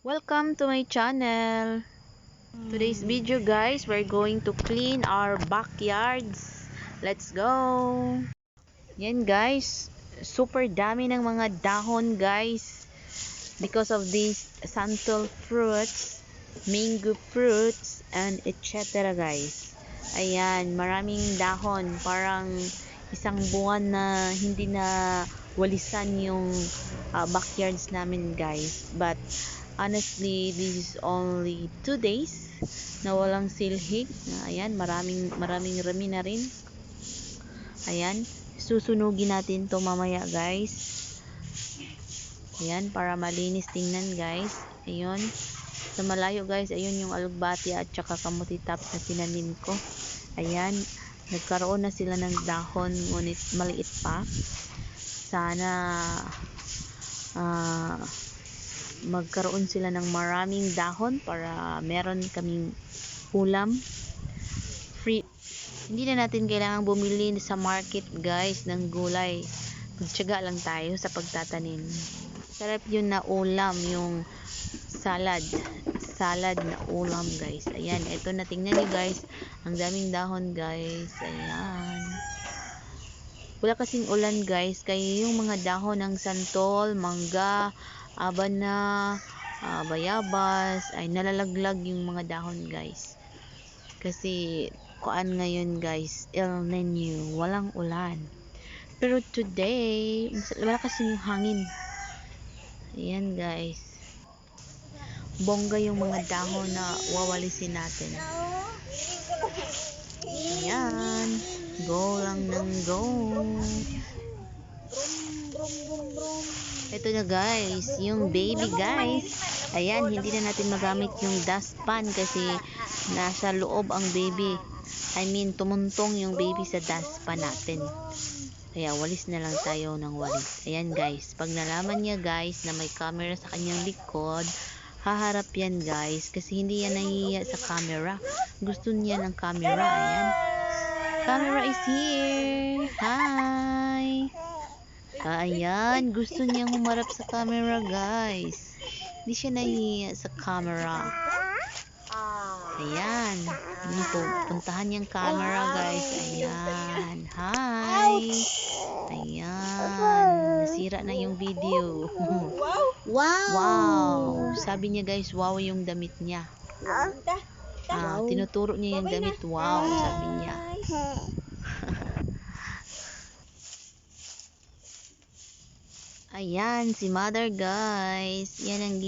Welcome to my channel. Today's video guys, we're going to clean our backyards. Let's go. Yan guys, super dami ng mga dahon guys because of these santol fruits, mango fruits, and etc. guys. Ayan, maraming dahon, parang isang buwan na hindi na walisan yung backyards namin guys. But honestly, this is only 2 days na walang silhig. Ayan, maraming rami na rin. Ayan, susunugin natin to mamaya guys. Ayan, para malinis tingnan guys. Ayun, sa malayo guys, ayun yung alugbati at saka kamuti top na tinanim ko. Ayan, nagkaroon na sila ng dahon, ngunit maliit pa. Sana magkaroon sila ng maraming dahon para meron kaming ulam free. Hindi na natin kailangang bumili sa market guys ng gulay, magtiyaga lang tayo sa pagtatanim. Sarap yun na ulam, yung salad na ulam guys. Ayan, ito na, tingnan nyo guys, ang daming dahon guys. Ayan, wala kasing ulan guys, kaya yung mga dahon ng santol, mangga, abana, bayabas ay nalalaglag yung mga dahon guys, kasi kuan ngayon guys, El Nino, walang ulan. Pero today wala kasing hangin. Ayan guys, bongga yung mga dahon na wawalisin natin. Ayan, go lang ng go. Ito na guys, yung baby guys. Ayan, hindi na natin magamit yung dustpan kasi nasa loob ang baby. I mean, tumuntong yung baby sa dustpan natin. Kaya walis na lang tayo ng walis. Ayan guys, pag nalaman niya guys na may camera sa kanyang likod, haharap yan guys, kasi hindi yan nahihiya sa camera. Gusto niya ng camera. Ayan, camera is here. Hi. Ayan, gusto niyang humarap sa camera guys. Hindi siya nahihiya sa camera. Ayan, puntahan niyang camera guys. Ayan, hi. Ayan, nasira na yung video. Wow, sabi niya guys, wow yung damit niya. Tinuturo niya yung damit, wow, sabi niya. Ayan, si mother guys. Yan ang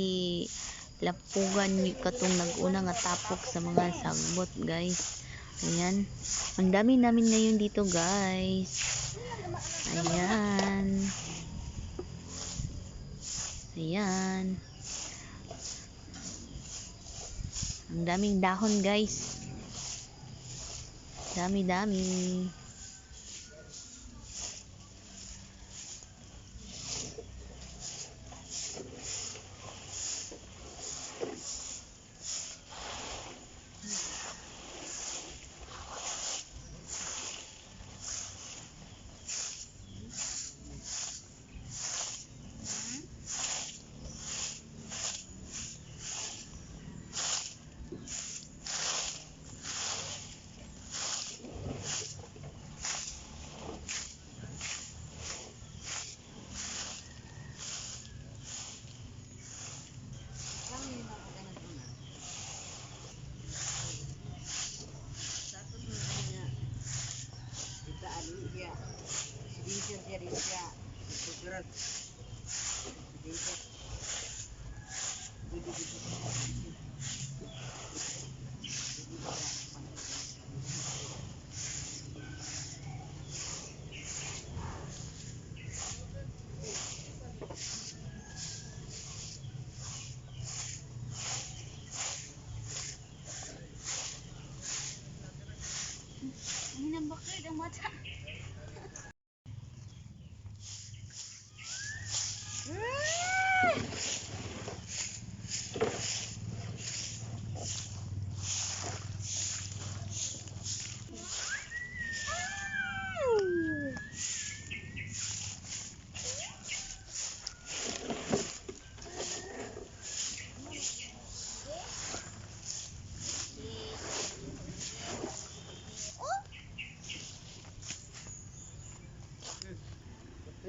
lapugan katong nag-una nga tapok sa mga sagbot guys. Ayan, ang dami namin ngayon dito guys. Ayan, ayan, ang daming dahon guys, dami.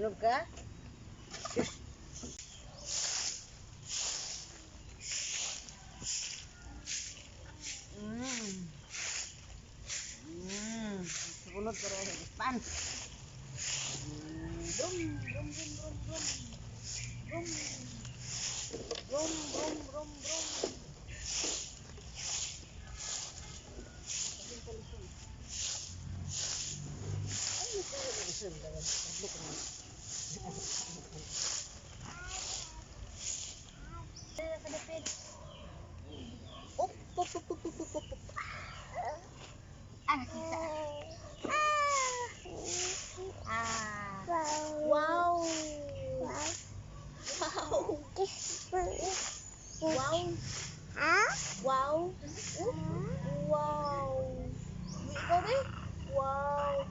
Tulog ka? Sumunod ka rin. Pan. Brum, brum, brum, brum, brum. Brum. Brum, brum, brum, brum. Up, up, up, up, up, up, up. Ah, nakita. Wow. Wow. Wow. Wow. Wow. Ikaw ba? Wow.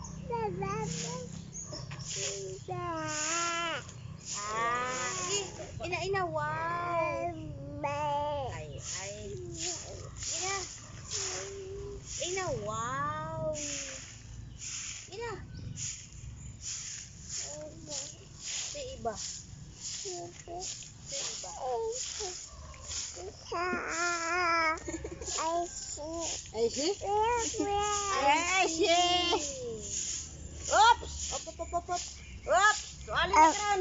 Ina, wow. Ay. Ina, wow. Ina. Sa iba. I see. Oops. Op. Oops. Soalnya keren.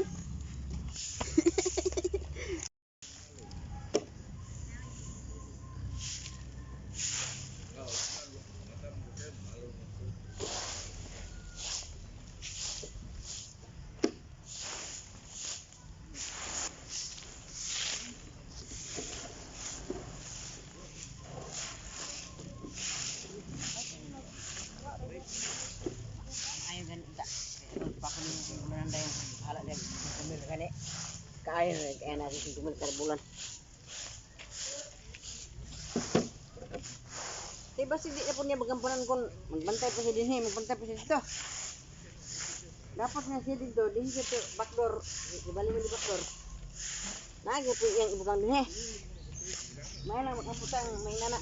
Ayun ganito. Pakunin yung kumananda yung hala niya. Kumil gani. Kaya natin yung kumil karbulan. Diba si di na po niya bagampunan kung magbantay pa siya din magbantay pa siya dito. Dapat nga siya dito, din siya to backdoor. Ibalik mo di backdoor. Nagi po yung ibutang din May lang makaputang, may nana.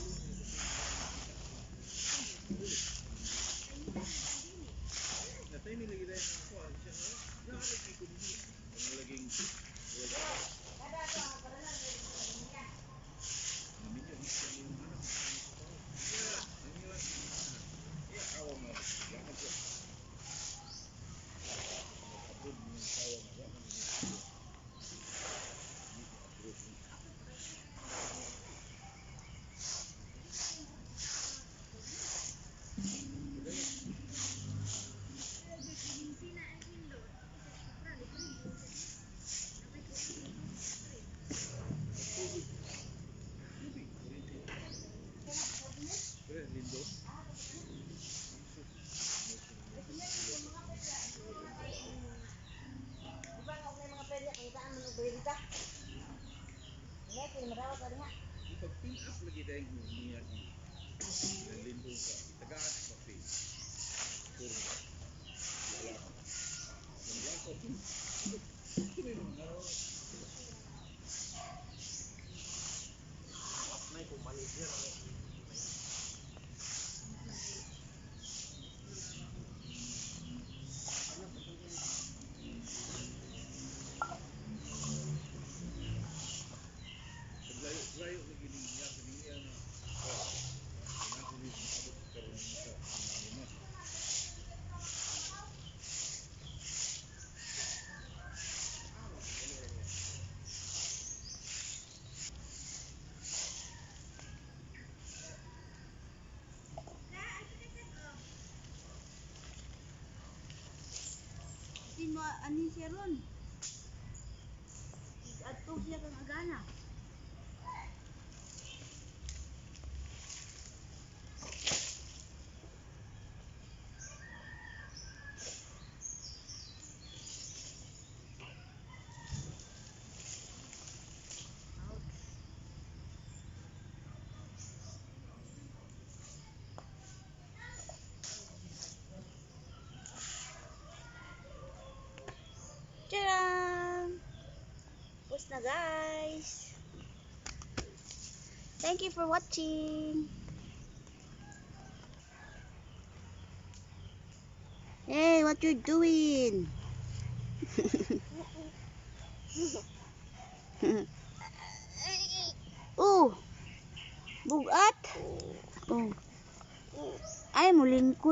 Ipag-pin-up lagi dahil niya nalindong ka. Tagaan sa face. Puro. Wala. Ang lakot. May kumalisir. Layo lagi niya sa niya na pinakulis na abot karon sa lima. Sino ani siya ron? Ato siya kang agana. Tcharam! Tapos na guys. Thank you for watching. Hey, what you doing? Oh, bugat. Oh. Ay, mulingkod.